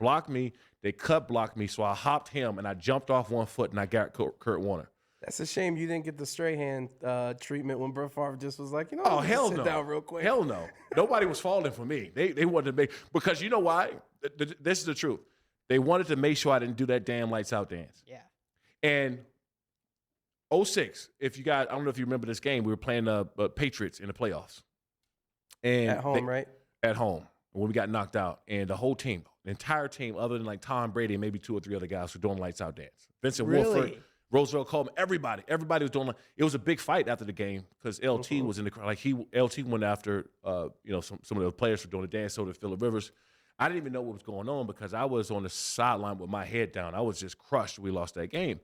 blocked me. They cut blocked me, so I hopped him, and I jumped off one foot, and I got Kurt Warner. That's a shame you didn't get the Strahan treatment when Brett Favre just was like, Oh, hell sit no. down real quick. Hell no. Nobody was falling for me. They wanted to make – because you know why? This is the truth. They wanted to make sure I didn't do that damn lights out dance. Yeah. And 06, if you guys – I don't know if you remember this game. We were playing the Patriots in the playoffs. And At home, right? At home when we got knocked out. And the whole team, the entire team, other than like Tom Brady and maybe 2 or 3 other guys, were doing lights out dance. Vincent Wolford, Roosevelt Coleman, everybody was doing like, it was a big fight after the game because LT was in the crowd. Like LT went after some of the players for doing the dance, so did Phillip Rivers. I didn't even know what was going on because I was on the sideline with my head down. I was just crushed. We lost that game.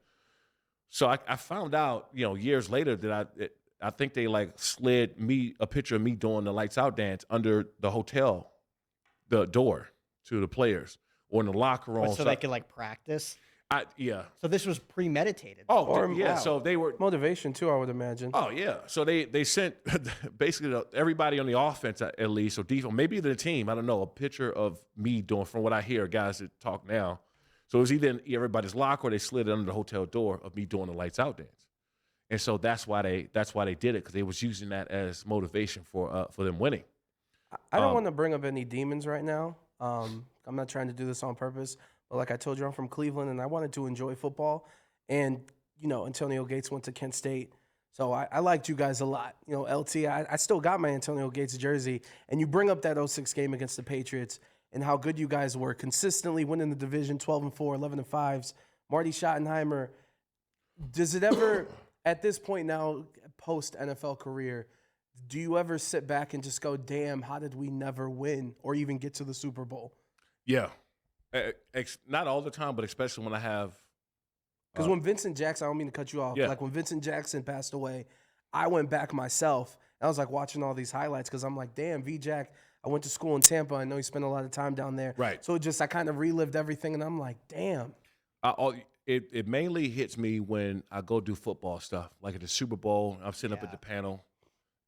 So I found out, years later that I think they like slid me a picture of me doing the lights out dance under the hotel, the door to the players or in the locker room. So they could like practice. Yeah. So this was premeditated. Oh, yeah. Wow. So they were motivation too, I would imagine. Oh yeah. So they sent basically everybody on the offense at least or defense, maybe the team. I don't know, a picture of me doing from what I hear guys that talk now. So it was either in everybody's locker or they slid it under the hotel door of me doing the lights out dance. And so that's why they did it because they was using that as motivation for them winning. I don't want to bring up any demons right now. I'm not trying to do this on purpose, but like I told you, I'm from Cleveland and I wanted to enjoy football. And Antonio Gates went to Kent State, so I liked you guys a lot. LT, I still got my Antonio Gates jersey. And you bring up that 06 game against the Patriots and how good you guys were, consistently winning the division, 12-4, 11-5s. Marty Schottenheimer, does it ever? At this point now, post-NFL career, do you ever sit back and just go, damn, how did we never win or even get to the Super Bowl? Yeah. Not all the time, but especially when I have. Because when Vincent Jackson, I don't mean to cut you off, like when Vincent Jackson passed away, I went back myself. And I was like watching all these highlights because I'm like, damn, V-Jack, I went to school in Tampa. I know you spent a lot of time down there. Right. So I kind of relived everything, and I'm like, damn. It mainly hits me when I go do football stuff, like at the Super Bowl. I'm sitting up at the panel,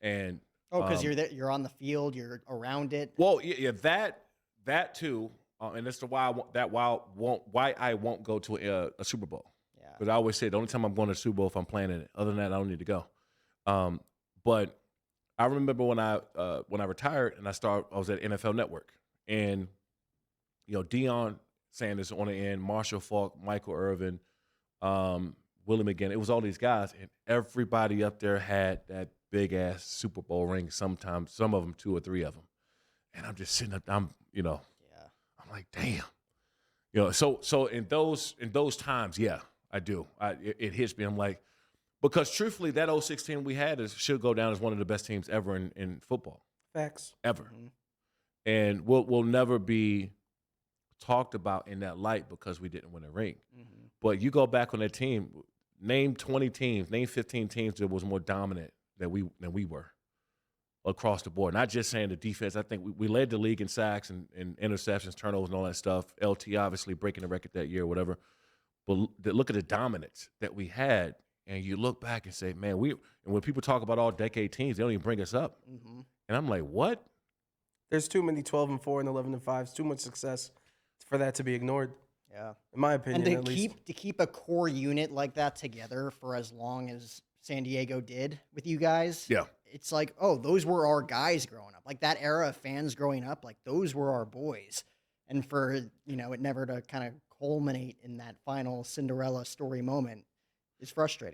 and because you're there, you're on the field, you're around it. Well, yeah, that too, and that's why I won't go to a Super Bowl. Yeah, because I always say the only time I'm going to the Super Bowl if I'm playing in it. Other than that, I don't need to go. But I remember when I retired and I was at NFL Network, and Deion Sanders on the end, Marshall Faulk, Michael Irvin, Willie McGinn. It was all these guys, and everybody up there had that big ass Super Bowl ring. Sometimes, some of them 2 or 3 of them, and I'm just sitting up. I'm like, damn, So in those times, yeah, I do. It hits me. I'm like, because truthfully, that 06 team we had should go down as one of the best teams ever in football. Facts. Ever, and we'll never be talked about in that light because we didn't win a ring. But you go back on that team, name 20 teams, name 15 teams that was more dominant than we were across the board. Not just saying the defense. I think we led the league in sacks and interceptions, turnovers, and all that stuff. LT obviously breaking the record that year, whatever. But look at the dominance that we had, and you look back and say, man, and when people talk about all decade teams, they don't even bring us up. And I'm like, what? There's too many 12-4 and 11-5s, too much success for that to be ignored. Yeah, in my opinion, and to keep a core unit like that together for as long as San Diego did with you guys. Yeah, it's like, oh, those were our guys growing up. Like that era of fans growing up, like those were our boys. And for it never to kind of culminate in that final Cinderella story moment is frustrating.